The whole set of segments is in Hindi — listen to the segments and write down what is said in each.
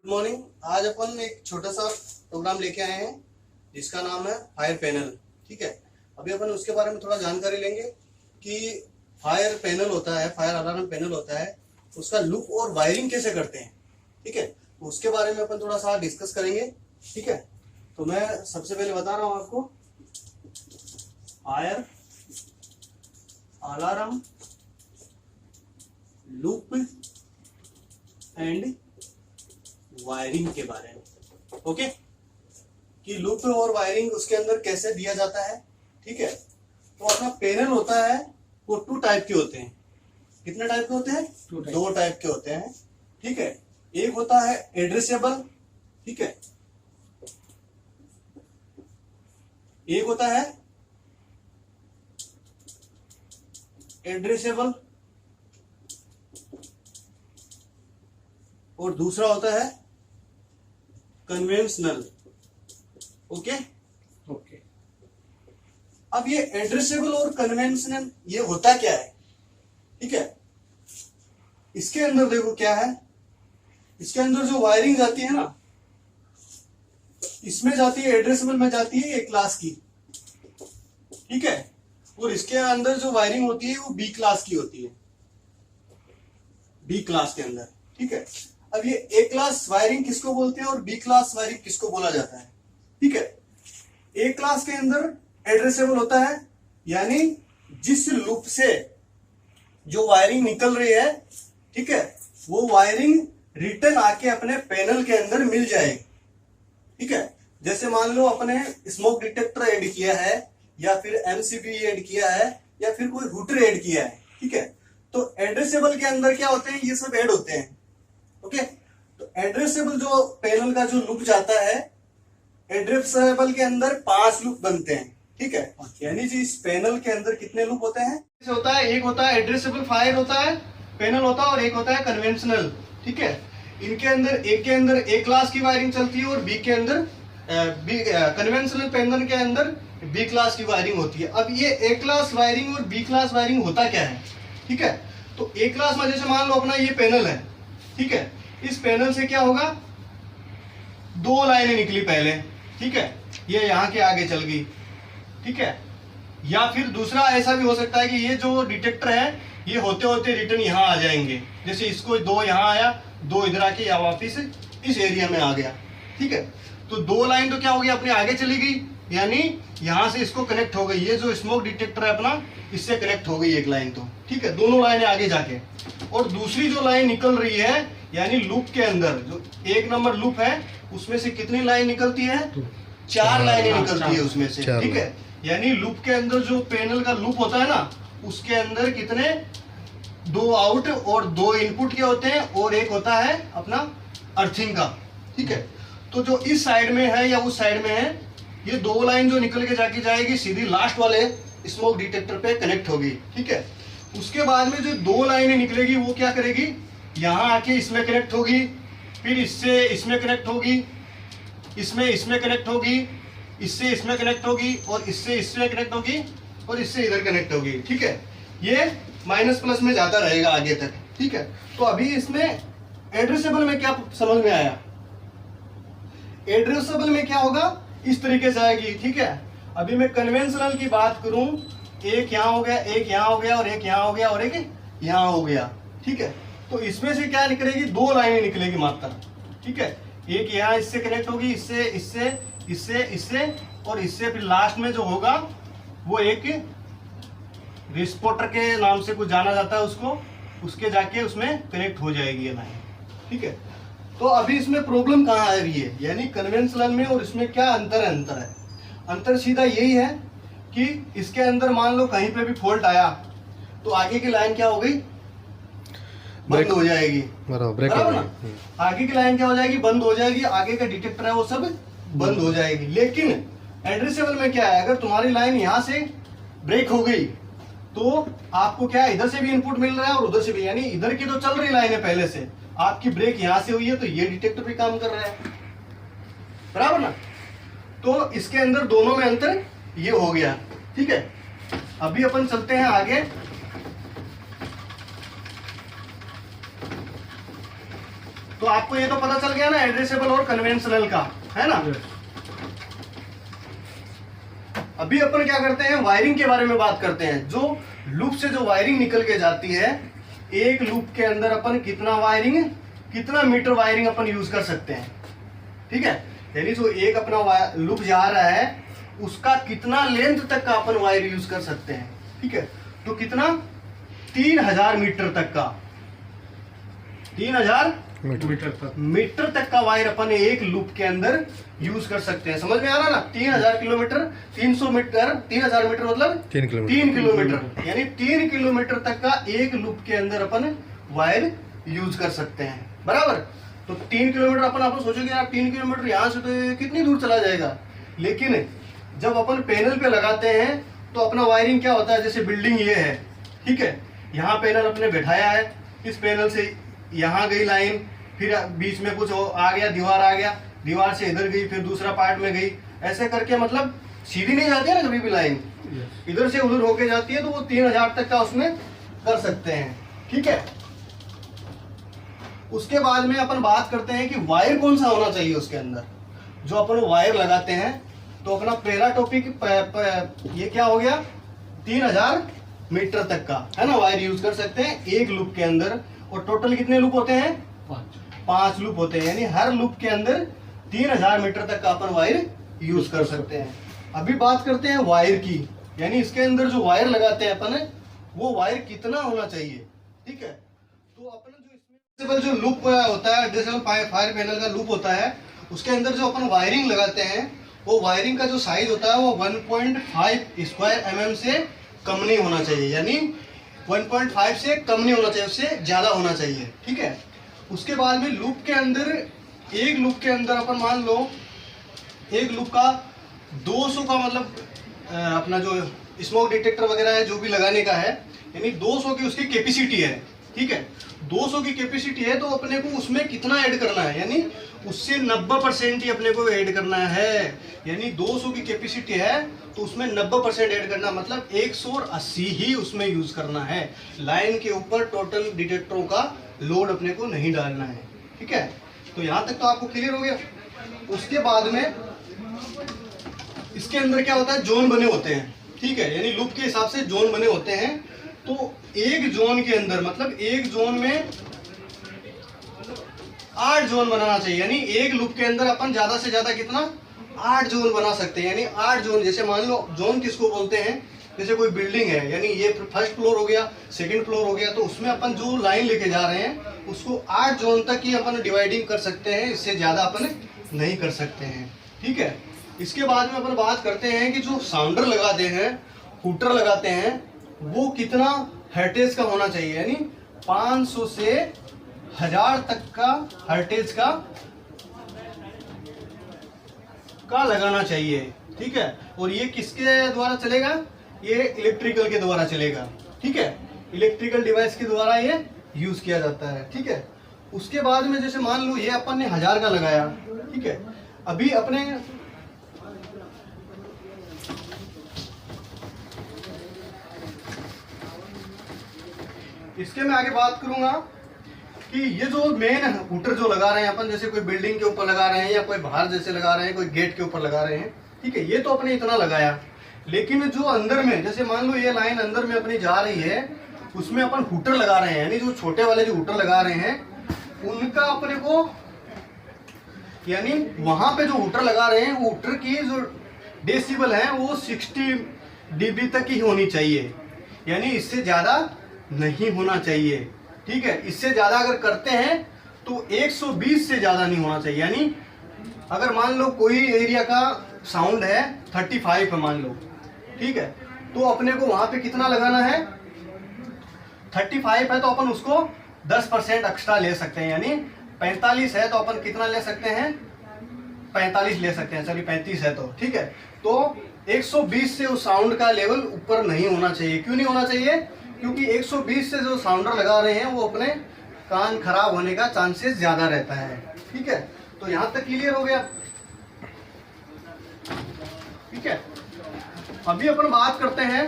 Good morning. आज अपन एक छोटा सा प्रोग्राम लेके आए हैं जिसका नाम है फायर पैनल। ठीक है, अभी अपन उसके बारे में थोड़ा जानकारी लेंगे कि फायर पैनल होता है, फायर अलार्म पैनल होता है, उसका लूप और वायरिंग कैसे करते हैं। ठीक है, तो उसके बारे में अपन थोड़ा सा डिस्कस करेंगे। ठीक है, तो मैं सबसे पहले बता रहा हूं आपको, fire alarm loop and wiring के बारे में। ओके, कि लूप और वायरिंग उसके अंदर कैसे दिया जाता है। ठीक है, तो अपना पैनल होता है वो टू टाइप के होते हैं। कितने टाइप के होते हैं? दो टाइप के होते हैं। ठीक है, एक होता है एड्रेसेबल। ठीक है, एक होता है एड्रेसेबल और दूसरा होता है कन्वेंशनल। Okay okay. अब ये एड्रेसेबल और कन्वेंशनल ये होता क्या है? ठीक है, इसके अंदर देखो क्या है, इसके अंदर जो वायरिंग जाती है ना, इसमें जाती है, एड्रेसेबल में जाती है ए क्लास की। ठीक है, और इसके अंदर जो वायरिंग होती है वो बी क्लास की होती है, बी क्लास के अंदर। ठीक है, अब ये ए क्लास वायरिंग किसको बोलते हैं और बी क्लास वायरिंग किसको बोला जाता है? ठीक है, ए क्लास के अंदर एड्रेसेबल होता है, यानी जिस लूप से जो वायरिंग निकल रही है, ठीक है, वो वायरिंग रिटर्न आके अपने पैनल के अंदर मिल जाएगी। ठीक है, जैसे मान लो अपने स्मोक डिटेक्टर ऐड किया है, या फिर एमसीबी ऐड किया है, या फिर कोई हुटर ऐड किया है। ठीक है, तो एड्रेसेबल के अंदर क्या होते हैं, ये सब ऐड होते हैं। ओके, तो एड्रेसेबल जो पैनल का जो लूप जाता है, एड्रेसेबल के अंदर 5 लूप बनते हैं। ठीक है, यानी जी इस पैनल के अंदर कितने लूप होते हैं? होता है, एक होता है एड्रेसेबल फायर होता है, पैनल होता है, और एक होता है कन्वेंशनल। ठीक है, इनके अंदर एक के अंदर ए क्लास की वायरिंग चलती है और बी के अंदर कन्वेंशनल पैनल के अंदर बी क्लास की वायरिंग होती है। अब ये ए क्लास वायरिंग और बी क्लास वायरिंग होता क्या है? ठीक है, तो ए क्लास में जैसे मान लो अपना ये पैनल है। ठीक है, इस पैनल से क्या होगा, 2 लाइनें निकली पहले। ठीक है, ये यहां के आगे चल गई। ठीक है, या फिर दूसरा ऐसा भी हो सकता है कि ये जो डिटेक्टर है ये होते होते रिटर्न यहां आ जाएंगे। जैसे इसको 2 यहां आया, 2 इधर आके या वापिस इस एरिया में आ गया। ठीक है, तो 2 लाइन तो क्या हो गई, अपने आगे चली गई, यानी यहां से इसको कनेक्ट हो गई। ये जो स्मोक डिटेक्टर है अपना, इससे कनेक्ट हो गई एक लाइन तो। ठीक है, दोनों लाइनें आगे जाके, और दूसरी जो लाइन निकल रही है, यानी लूप के अंदर जो 1 नंबर लूप है, उसमें से कितनी लाइन निकलती है? 4 लाइनें निकलती है उसमें से। ठीक है, यानी लूप के अंदर जो पैनल का लूप होता है ना, उसके अंदर कितने 2 आउट और 2 इनपुट के होते हैं, और एक होता है अपना अर्थिंग का। ठीक है, तो जो इस साइड में है या उस साइड में है, ये 2 लाइन जो निकल के जाके जाएगी सीधी लास्ट वाले स्मोक डिटेक्टर पे कनेक्ट होगी। ठीक है, उसके बाद में जो 2 लाइनें निकलेगी वो क्या करेगी, यहां आके इसमें कनेक्ट होगी, फिर इससे इसमें कनेक्ट होगी, इसमें कनेक्ट होगी, इससे इसमें कनेक्ट होगी, और इससे इसमें कनेक्ट होगी, और इससे इधर कनेक्ट होगी। ठीक है, ये माइनस प्लस में जाता रहेगा आगे तक। ठीक है, तो अभी इसमें एड्रेसेबल में क्या समझ में आया? एड्रेसेबल में क्या होगा, इस तरीके से आएगी। ठीक है, अभी मैं कन्वेंशनल की बात करूं, एक यहां हो गया, एक यहां हो गया, और एक यहां हो गया, और एक यहां हो गया। ठीक है, तो इसमें से क्या निकलेगी, 2 लाइनें निकलेगी मात्र। ठीक है, एक यहाँ इससे कनेक्ट होगी, इससे इससे इससे इससे और इससे, फिर लास्ट में जो होगा वो एक रिस्पोर्टर के नाम से कुछ जाना जाता है उसको, उसके जाके उसमें कनेक्ट हो जाएगी ये लाइन। ठीक है, तो अभी इसमें प्रॉब्लम कहाँ आ रही है, यानी कन्वेंशनल में और इसमें क्या अंतर है? अंतर सीधा यही है कि इसके अंदर मान लो कहीं पे भी फॉल्ट आया तो आगे की लाइन क्या हो गई, बंद हो जाएगी। बराबर ना, आगे की लाइन क्या हो जाएगी, बंद हो जाएगी, आगे का डिटेक्टर है वो सब बंद हो जाएगी। लेकिन एड्रेसेबल में क्या है, अगर तुम्हारी लाइन यहां से ब्रेक हो गई तो आपको क्या है, इधर से भी इनपुट मिल रहा है और उधर से भी, यानी इधर की तो चल रही लाइन है पहले से, आपकी ब्रेक यहां से हुई है तो ये डिटेक्टर भी काम कर रहा है। बराबर ना, तो इसके अंदर दोनों में अंतर ये हो गया। ठीक है, अभी अपन चलते हैं आगे। तो आपको ये तो पता चल गया ना एड्रेसेबल और कन्वेंशनल का, है ना। अभी अपन क्या करते हैं, वायरिंग के बारे में बात करते हैं। जो लूप से जो वायरिंग निकल के जाती है, एक लूप के अंदर अपन कितना मीटर वायरिंग अपन यूज कर सकते हैं, ठीक है। यानी जो एक अपना लूप जा रहा है उसका कितना लेंथ तक का अपन वायर यूज कर सकते हैं, ठीक है। तो कितना, 3000 मीटर तक का, 3000 मीटर तक का वायर अपन एक लूप के अंदर यूज कर सकते हैं। समझ में आ रहा ना। 3000 किलोमीटर, 300 मीटर, 3000 मीटर मतलब 3 किलोमीटर, यानी 3 किलोमीटर तक का एक लूप के अंदर अपन वायर यूज कर सकते हैं, बराबर। तो 3 किलोमीटर अपन सोचोगे यार 3 किलोमीटर यहाँ से तो कितनी दूर चला जाएगा, लेकिन जब अपन पैनल पे लगाते हैं तो अपना वायरिंग क्या होता है, जैसे बिल्डिंग ये है, ठीक है, यहाँ पैनल अपने बैठाया है, इस पैनल से यहाँ गई लाइन, फिर बीच में कुछ आ गया, दीवार आ गया, दीवार से इधर गई, फिर दूसरा पार्ट में गई, ऐसे करके मतलब सीधी नहीं जाती है ना कभी भी लाइन, इधर से उधर होके जाती है। तो वो 3000 तक का उसमें कर सकते हैं, ठीक है। उसके बाद में अपन बात करते हैं कि वायर कौन सा होना चाहिए उसके अंदर। जो अपन वायर लगाते हैं तो अपना पहला टॉपिक ये क्या हो गया, 3000 मीटर तक का, है ना, वायर यूज कर सकते हैं एक लूप के अंदर। और टोटल कितने लूप होते हैं, 5 लूप होते हैं, यानी हर लूप के अंदर 3000 मीटर तक का अपन वायर यूज कर सकते हैं। अभी बात करते हैं वायर की, यानी इसके अंदर जो वायर लगाते हैं अपन, वो वायर कितना होना चाहिए, ठीक है। तो अपन जो लूप होता है, जैसे फायर पैनल का लूप होता है, उसके अंदर जो अपन वायरिंग लगाते हैं, वो वायरिंग का जो साइज होता है वो 1.5 स्क्वायर mm से कम नहीं होना चाहिए, यानी 1.5 से कम नहीं होना चाहिए, उससे ज्यादा होना चाहिए, ठीक है। उसके बाद में लूप के अंदर, एक लूप के अंदर अपन मान लो एक लूप का 200 का मतलब अपना जो स्मोक डिटेक्टर वगैरह है जो भी लगाने का है, यानी 200 की उसकी कैपेसिटी है, ठीक है। 200 की कैपेसिटी है तो अपने को उसमें कितना ऐड करना है, यानी उससे 90% ही अपने को ऐड करना है। यानी 200 की कैपेसिटी है तो उसमें 90% ऐड करना, मतलब 180 ही उसमें यूज करना है। लाइन के ऊपर टोटल डिटेक्टरों का लोड अपने को नहीं डालना है, ठीक है। तो यहाँ तक तो आपको क्लियर हो गया। उसके बाद में इसके अंदर क्या होता है, जोन बने होते हैं, ठीक है, यानी लूप के हिसाब से जोन बने होते हैं। तो एक जोन के अंदर, मतलब एक जोन में 8 जोन बनाना चाहिए, यानी एक लूप के अंदर अपन ज्यादा से ज्यादा कितना, 8 जोन बना सकते हैं। यानी 8 जोन, जैसे मान लो जोन किसको बोलते हैं, जैसे कोई बिल्डिंग है, यानी ये फर्स्ट फ्लोर हो गया, सेकंड फ्लोर हो गया, तो उसमें अपन जो लाइन लेके जा रहे हैं उसको 8 जोन तक ही अपन डिवाइडिंग कर सकते हैं, इससे ज्यादा अपन नहीं कर सकते हैं, ठीक है। इसके बाद में अपन बात करते हैं कि जो साउंडर लगाते हैं, हूटर लगाते हैं, वो कितना हर्टेज का होना चाहिए, यानी 500 से 1000 तक का हर्टेज का लगाना चाहिए, ठीक है। और ये किसके द्वारा चलेगा, ये इलेक्ट्रिकल के द्वारा चलेगा, ठीक है। इलेक्ट्रिकल डिवाइस के द्वारा ये यूज किया जाता है, ठीक है। उसके बाद में जैसे मान लो ये अपन ने 1000 का लगाया, ठीक है। अभी अपने इसके मैं आगे बात करूंगा कि ये जो मेन हूटर जो लगा रहे हैं अपन, जैसे कोई बिल्डिंग के ऊपर लगा रहे हैं या कोई बाहर जैसे लगा रहे हैं, कोई गेट के ऊपर लगा रहे हैं, ठीक है, ये तो अपने इतना लगाया। लेकिन जो अंदर में, जैसे मान लो ये लाइन अंदर में अपनी जा रही है, उसमें अपन हूटर लगा रहे हैं, यानी जो छोटे वाले जो हूटर लगा रहे हैं उनका अपने को, यानी वहां पे जो हूटर लगा रहे हैं, हूटर की जो डेसिबल है वो 60 dB तक ही होनी चाहिए, यानी इससे ज्यादा नहीं होना चाहिए, ठीक है। इससे ज्यादा अगर करते हैं तो 120 से ज्यादा नहीं होना चाहिए। यानी अगर मान लो कोई एरिया का साउंड है 35 है मान लो, ठीक है, तो अपने को वहां पे कितना लगाना है, 35 है तो अपन उसको 10% एक्स्ट्रा ले सकते हैं, यानी 45 है तो अपन कितना ले सकते हैं, 45 ले सकते हैं, चलिए 35 है तो, ठीक है। तो 120 से उस साउंड का लेवल ऊपर नहीं होना चाहिए। क्यों नहीं होना चाहिए, क्योंकि 120 से जो साउंडर लगा रहे हैं वो अपने कान खराब होने का चांसेस ज्यादा रहता है, ठीक है। तो यहां तक क्लियर हो गया, ठीक है। अभी अपन बात करते हैं,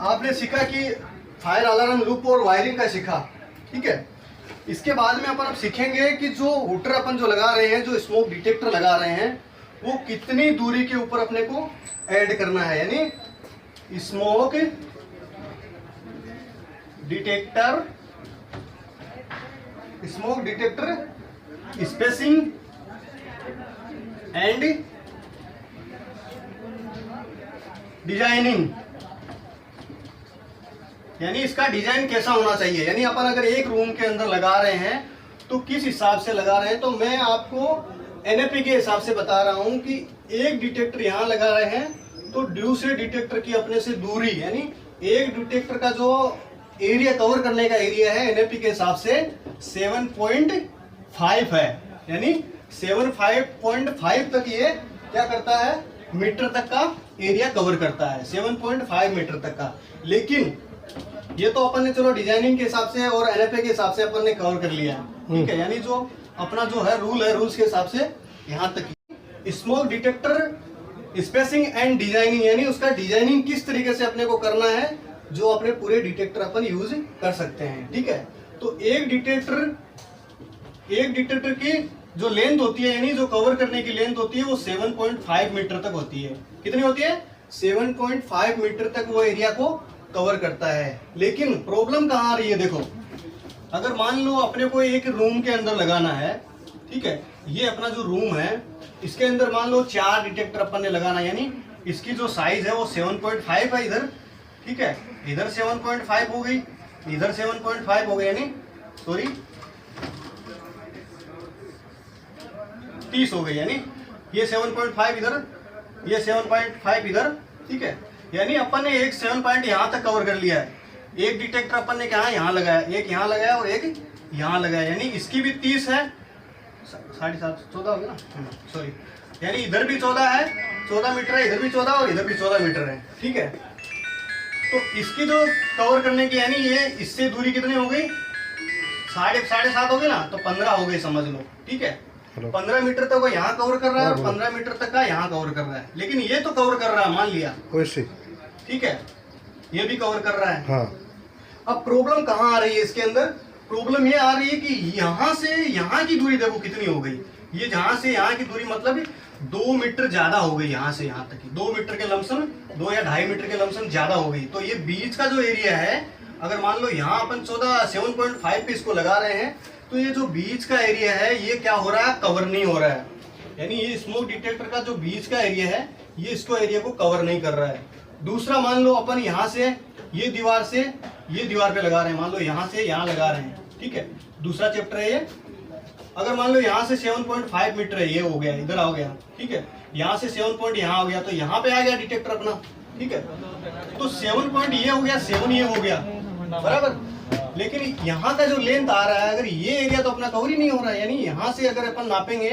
आपने सीखा कि फायर अलार्म लूप और वायरिंग का सीखा, ठीक है। इसके बाद में अपन अब सीखेंगे कि जो हुटर अपन जो लगा रहे हैं, जो स्मोक डिटेक्टर लगा रहे हैं, वो कितनी दूरी के ऊपर अपने को ऐड करना है। यानी smoke detector spacing and designing, यानी इसका डिजाइन कैसा होना चाहिए। यानी अपन अगर एक रूम के अंदर लगा रहे हैं तो किस हिसाब से लगा रहे हैं। तो मैं आपको एनएफपी के हिसाब से बता रहा हूं कि एक डिटेक्टर यहां लगा रहे हैं तो दूसरे डिटेक्टर की अपने से दूरी, यानी एक डिटेक्टर का जो एरिया कवर करने का एरिया है एनएफपी के हिसाब से 7.5 है। यानी 7.5 तक ये क्या करता है, मीटर तक का एरिया कवर करता है, 7.5 मीटर तक का। लेकिन ये तो अपन ने चलो डिजाइनिंग के हिसाब से और एनएफए के हिसाब से अपन ने कवर कर लिया है, ठीक है। यानी जो अपना जो है रूल है, रूल्स के हिसाब से यहाँ तक ही। Smoke detector spacing and designing, यानी उसका डिजाइनिंग किस तरीके से अपने को करना है जो अपने पूरे डिटेक्टर अपन यूज कर सकते हैं, ठीक है। तो एक डिटेक्टर की जो लेंथ होती है, यानी जो कवर करने की लेंथ होती है, वो 7.5 मीटर तक होती है। कितनी होती है? 7.5 मीटर तक वो एरिया को कवर करता है। लेकिन प्रॉब्लम कहाँ आ रही है, देखो अगर मान लो अपने को एक रूम के अंदर लगाना है, ठीक है, ये अपना जो रूम है इसके अंदर मान लो 4 डिटेक्टर अपन ने लगाना है, यानी इसकी जो साइज है वो 7.5 है इधर, ठीक है, इधर 7.5 हो गई, इधर 7.5 हो गई, यानी सॉरी 30 हो गई, यानी ये 7.5 इधर, ये 7.5 इधर, ठीक है। यानी अपन ने एक 7 पॉइंट यहाँ तक कवर कर लिया है। एक डिटेक्टर अपन ने क्या यहाँ लगाया, एक यहाँ लगाया और एक यहाँ लगाया, यानी इसकी भी 30 है, 7.5 14 हो गया ना, सॉरी, यानी इधर भी 14 है, 14 मीटर है, इधर भी 14 और इधर भी 14 मीटर है, ठीक है। तो इसकी जो कवर करने की, यानी ये इससे दूरी कितनी हो गई, 7.5 हो गई ना, तो 15 हो गई समझ लो, ठीक है। 15 मीटर तक वो यहाँ कवर कर रहा है और 15 मीटर तक का यहाँ कवर कर रहा है। लेकिन ये तो कवर कर रहा है, मान लिया वैसे, ठीक है, ये भी कवर कर रहा है। हाँ। अब प्रॉब्लम कहाँ आ रही है इसके अंदर, प्रॉब्लम ये आ रही है कि यहाँ से यहाँ की दूरी देखो कितनी हो गई, ये जहाँ से यहाँ की दूरी मतलब 2 मीटर ज्यादा हो गई, यहाँ से यहाँ तक की 2 मीटर के लमसम, 2 या 2.5 मीटर के लमसम ज्यादा हो गई। तो ये बीच का जो एरिया है, अगर मान लो यहाँ अपन 7.5 पे इसको लगा रहे हैं, तो ये जो बीच का एरिया है ये क्या हो रहा है, कवर नहीं हो रहा है। यानी ये स्मोक डिटेक्टर का जो बीच का एरिया है ये इसको एरिया को कवर नहीं कर रहा है। दूसरा मान लो अपन यहाँ से ये दीवार से ये दीवार पे लगा रहे हैं, मान लो यहाँ से यहाँ लगा रहे हैं, ठीक है, दूसरा चैप्टर है ये। अगर मान लो यहाँ से 7.5 मीटर है, ये हो गया, इधर आ गया, ठीक है, यहाँ से 7 पॉइंट यहाँ हो गया, तो यहाँ पे आ गया डिटेक्टर अपना, ठीक है। तो 7 पॉइंट ये हो गया, 7 ये हो गया, बराबर। लेकिन यहाँ का जो लेंथ आ रहा है, अगर ये एरिया तो अपना कवर ही नहीं हो रहा है, यानी यहाँ से अगर अपन नापेंगे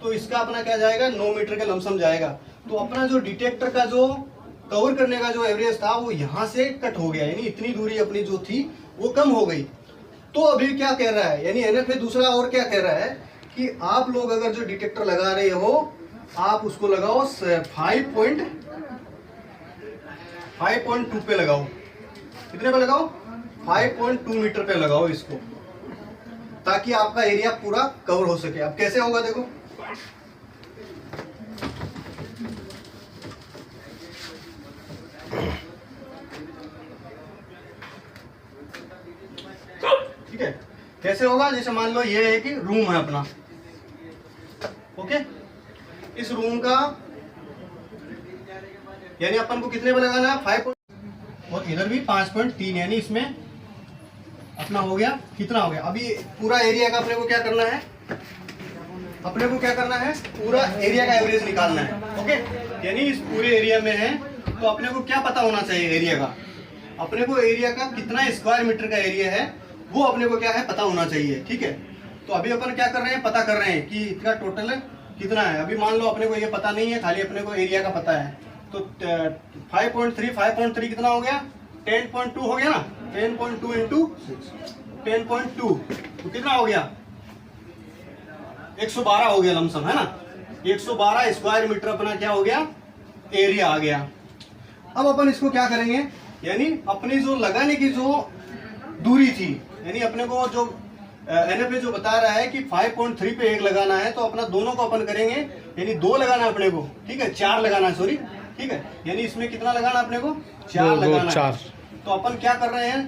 तो इसका अपना क्या जाएगा, 9 मीटर के लमसम जाएगा। तो अपना जो डिटेक्टर का जो कवर करने का जो एवरेज था वो यहाँ से कट हो गया, यानी इतनी दूरी अपनी जो थी वो कम हो गई। तो अभी क्या कह रहा है, यानी एनएफए दूसरा और क्या कह रहा है कि आप लोग अगर जो डिटेक्टर लगा रहे हो आप उसको लगाओ 5.2 पे लगाओ। कितने पे लगाओ, 5.2 मीटर पे लगाओ इसको, ताकि आपका एरिया पूरा कवर हो सके। अब कैसे होगा देखो, ठीक है, कैसे होगा, जैसे मान लो ये है कि रूम है अपना, ओके, इस रूम का यानी अपन को कितने पे लगाना है, 5 और इधर भी 5.3, यानी इसमें अपना हो गया, कितना हो गया। अभी पूरा एरिया का अपने को क्या करना है, अपने को क्या करना है, पूरा एरिया का एवरेज निकालना है, ओके। यानी इस पूरे एरिया में है तो अपने को क्या पता होना चाहिए एरिया का, अपने को एरिया का कितना स्क्वायर मीटर का एरिया है वो अपने को क्या है पता होना चाहिए, ठीक है। तो अभी अपन क्या कर रहे हैं, पता कर रहे हैं कि इसका टोटल कितना है। अभी मान लो अपने को ये पता नहीं है, खाली अपने को एरिया का पता है। तो 5.3 कितना हो गया, 10.2 हो गया ना, 10.2 इंटू 10.2 तो कितना हो गया, 112 हो गया लमसम, है ना। 112 स्क्वायर मीटर अपना क्या हो गया, एरिया आ गया। अब अपन इसको क्या करेंगे, यानी अपनी जो लगाने की जो दूरी थी, यानी अपने को जो NFA जो बता रहा है कि 5.3 पे 1 लगाना है, तो अपना दोनों को अपन करेंगे, यानी 2 लगाना है अपने को, ठीक है, 4 लगाना है, सॉरी, ठीक है, यानी इसमें कितना लगाना अपने को, 4 लगाना है। तो अपन क्या कर रहे हैं,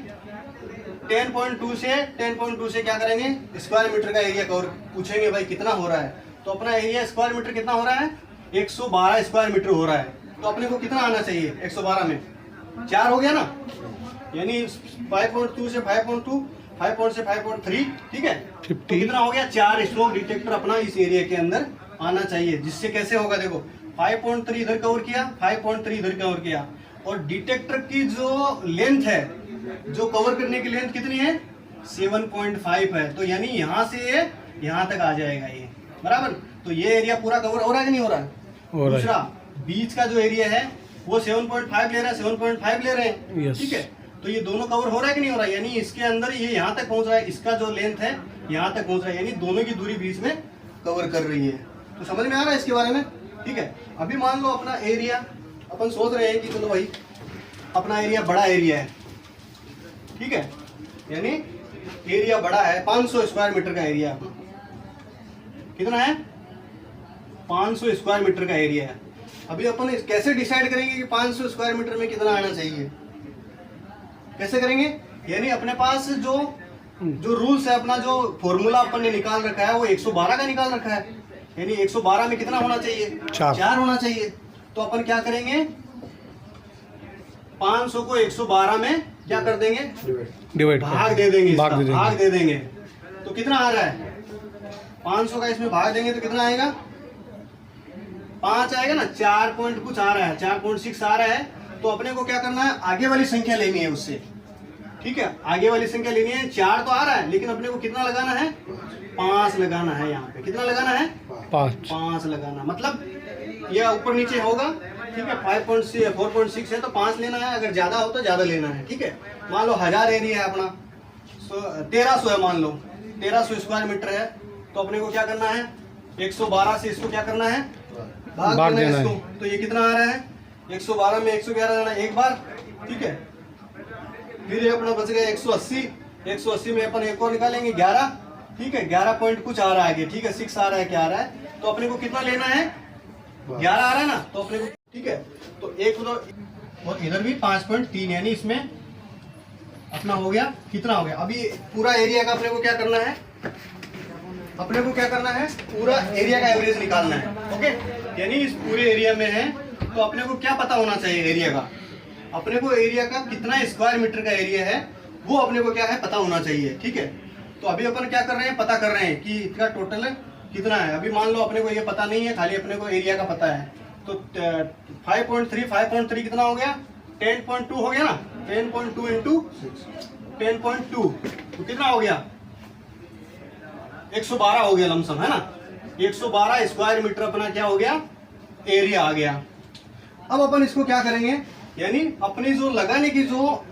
10.2 से क्या करेंगे, स्क्वायर मीटर का एरिया कवर पूछेंगे भाई कितना हो रहा है। तो अपना एरिया स्क्वायर मीटर कितना हो रहा है, 112 स्क्वायर मीटर हो रहा है। तो अपने को कितना आना चाहिए, 112 में 4 हो गया ना, यानी 5.2 से 5.2, 5 से 5.3, ठीक है, तो कितना हो गया, 4 स्मोक डिटेक्टर अपना इस एरिया के अंदर आना चाहिए। जिससे कैसे होगा, देखो 5.3 इधर कवर किया, 5.3 इधर कवर किया, और डिटेक्टर की जो लेंथ है, जो कवर करने की लेंथ कितनी है, 7.5 है। तो यानी यहाँ से यहाँ तक आ जाएगा ये, बराबर। तो ये एरिया पूरा कवर हो रहा है कि नहीं हो रहा है। दूसरा बीच का जो एरिया है वो 7.5 ले रहा है, 7.5 ले रहे हैं, ठीक है। तो ये दोनों कवर हो रहा है कि नहीं हो रहा है, यानी इसके अंदर ये यहाँ तक पहुंच रहा है, इसका जो लेंथ है यहाँ तक पहुंच रहा है, यानी दोनों की दूरी बीच में कवर कर रही है। तो समझ में आ रहा है इसके बारे में, ठीक है। अभी मान लो अपना एरिया, अपन सोच रहे हैं कि चलो भाई अपना एरिया बड़ा एरिया है, ठीक है, यानी एरिया बड़ा है, 500 स्क्वायर मीटर का एरिया, कितना है, 500 स्क्वायर मीटर का एरिया है। अभी अपन कैसे डिसाइड करेंगे कि 500 स्क्वायर मीटर में कितना आना चाहिए, कैसे करेंगे, यानी अपने पास जो रूल्स है, अपना जो फॉर्मूला अपन ने निकाल रखा है वो 112 का निकाल रखा है, यानी 112 में कितना होना चाहिए, 4 होना चाहिए। तो अपन क्या करेंगे, 500 को 112 में क्या कर देंगे, डिवाइड, भाग दे देंगे, भाग दे देंगे। तो कितना आ रहा है, 500 का इसमें भाग देंगे तो कितना आएगा, 5 आएगा ना, 4 पॉइंट कुछ आ रहा है, 4.6 आ रहा है। तो अपने को क्या करना है, आगे वाली संख्या लेनी है उससे, ठीक है, आगे वाली संख्या लेनी है। 4 तो आ रहा है, लेकिन अपने को कितना लगाना है, 5 लगाना है। यहाँ पे कितना लगाना है, 5 लगाना, मतलब ये ऊपर नीचे होगा, ठीक है, 4.6 है तो 5 लेना है, अगर ज्यादा हो तो ज्यादा लेना है, ठीक है। मान लो 1000 एरिया है अपना, 1300 है, मान लो 1300 स्क्वायर मीटर है, तो अपने को क्या करना है, 112 से इसको क्या करना है, भाग देना है इसको। तो ये कितना आ रहा है, 112 में 111 देना एक बार, ठीक है। फिर ये अपना बच गया 180 में अपन एक और निकालेंगे 11, ठीक है, 11 पॉइंट कुछ आ रहा है आगे, ठीक है, 6 आ रहा है, क्या आ रहा है। तो अपने को कितना लेना है, 11 आ रहा है ना, तो अपने को, ठीक है, तो एक तो, और इधर भी 5.3, यानी इसमें अपना हो गया, कितना हो गया। अभी पूरा एरिया का अपने को क्या करना है, अपने को क्या करना है, पूरा एरिया का एवरेज निकालना है, ओके। यानी इस पूरे एरिया में है, तो अपने को क्या पता होना चाहिए एरिया का, अपने को एरिया का कितना स्क्वायर मीटर का एरिया है वो अपने को क्या है पता होना चाहिए, ठीक है। तो अभी अपन क्या कर रहे हैं, पता कर रहे हैं कि इसका टोटल कितना है। अभी मान लो अपने को ये पता नहीं है, खाली अपने को एरिया का पता है। तो 5.3 कितना हो गया, 10.2 हो गया ना, 10.2 इंटू 10.2 तो कितना हो गया, 112 हो गया लमसम, है ना। 112 स्क्वायर मीटर अपना क्या हो गया, एरिया आ गया। अब अपन इसको क्या करेंगे, यानी अपनी जो लगाने की जो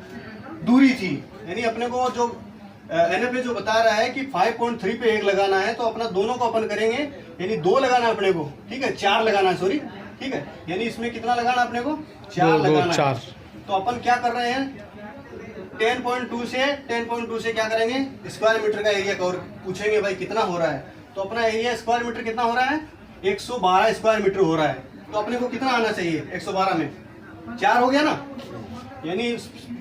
दूरी थी, यानी अपने को जो NFA जो बता रहा है कि 5.3 पे 1 लगाना है, तो अपना दोनों को अपन करेंगे, यानी 2 लगाना है अपने को, ठीक है, 4 लगाना है, सॉरी, ठीक है, यानी इसमें कितना लगाना अपने को, 4 लगाना है। तो अपन क्या कर रहे हैं, 10.2 से क्या करेंगे, स्क्वायर मीटर का एरिया कवर पूछेंगे भाई कितना हो रहा है। तो अपना एरिया स्क्वायर मीटर कितना हो रहा है, 112 स्क्वायर मीटर हो रहा है। तो अपने को कितना आना चाहिए, 112 में 4 हो गया ना, यानी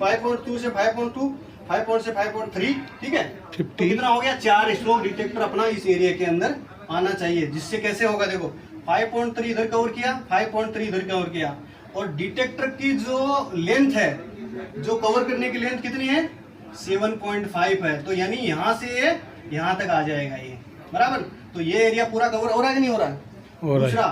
5.2 से 5.2, 5 से 5.3, ठीक है, तो कितना हो गया, 4 स्मोक डिटेक्टर अपना इस एरिया के अंदर आना चाहिए। जिससे कैसे होगा, देखो 5.3 इधर कवर किया, 5.3 इधर कवर किया, और डिटेक्टर की जो लेंथ है, जो कवर करने की लेंथ कितनी है, 7.5 है। तो यानी यहाँ से यहाँ तक आ जाएगा ये, बराबर। तो ये एरिया पूरा कवर हो रहा है कि नहीं हो रहा है। दूसरा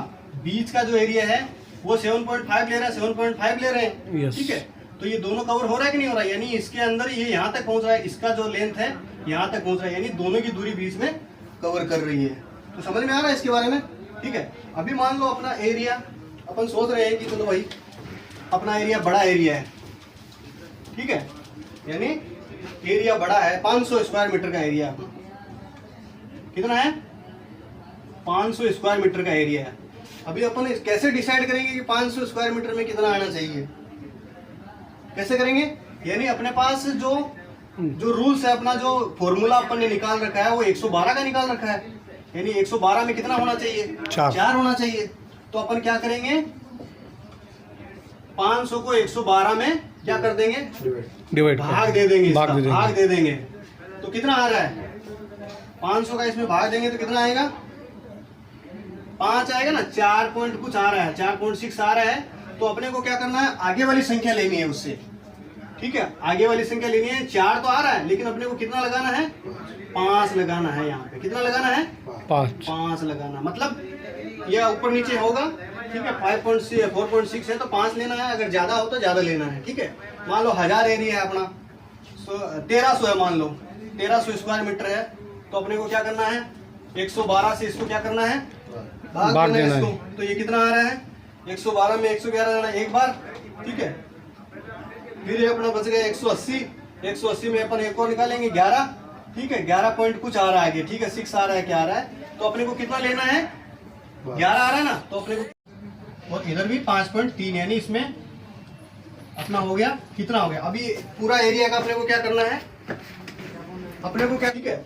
बीच का जो एरिया है वो 7.5 ले रहा है, 7.5 ले रहे हैं, ठीक है। तो ये दोनों कवर हो रहा है कि नहीं हो रहा है, यानी इसके अंदर ये यहाँ तक पहुंच रहा है, इसका जो लेंथ है यहाँ तक पहुंच रहा है, यानी दोनों की दूरी बीच में कवर कर रही है। तो समझ में आ रहा है इसके बारे में, ठीक है। अभी मान लो अपना एरिया, अपन सोच रहे हैं कि चलो भाई अपना एरिया बड़ा एरिया है, ठीक है, यानी एरिया बड़ा है, 500 स्क्वायर मीटर का एरिया, कितना है, 500 स्क्वायर मीटर का एरिया है। अभी अपन कैसे डिसाइड करेंगे कि 500 स्क्वायर मीटर में कितना आना चाहिए, कैसे करेंगे, यानी अपने पास जो जो रूल्स है अपना, जो फॉर्मूला अपन ने निकाल रखा है वो 112 का निकाल रखा है, यानी 112 में कितना होना चाहिए? 4 होना चाहिए। तो अपन क्या करेंगे, 500 को 112 में क्या कर देंगे? डिवाइड, भाग दे देंगे, इसका भाग भाग दे देंगे। तो कितना आ रहा है? 500 का इसमें भाग देंगे तो कितना आएगा? 5 आएगा ना, 4 पॉइंट कुछ आ रहा है, 4.6 आ रहा है। तो अपने को क्या करना है, आगे वाली संख्या लेनी है उससे, ठीक है, आगे वाली संख्या लेनी है। 4 तो आ रहा है, लेकिन अपने को कितना लगाना है? 5 लगाना है। यहाँ पे कितना लगाना है? 5 लगाना, मतलब यह ऊपर नीचे होगा, ठीक है। 4.6 है तो 5 लेना है, अगर ज्यादा हो तो ज्यादा लेना है, ठीक है। मान लो 1000 एरिया है अपना, 1300 है, मान लो 1300 स्क्वायर मीटर है। तो अपने को क्या करना है, 112 से इसको क्या करना है? भाग देना है इसको। तो ये कितना आ रहा है? 112 में 111 जाना एक बार, ठीक है। फिर ये अपना बच गया 180, 180 में अपन एक और निकालेंगे 11, ठीक है। 11 पॉइंट कुछ आ रहा है, ठीक है, 6 आ रहा है, क्या आ रहा है? तो अपने को कितना लेना है? 11 आ रहा है ना, तो अपने को, और इधर भी 5.3, यानी इसमें अपना हो गया, कितना हो गया? अभी पूरा एरिया का अपने को क्या करना है, अपने को क्या, ठीक है,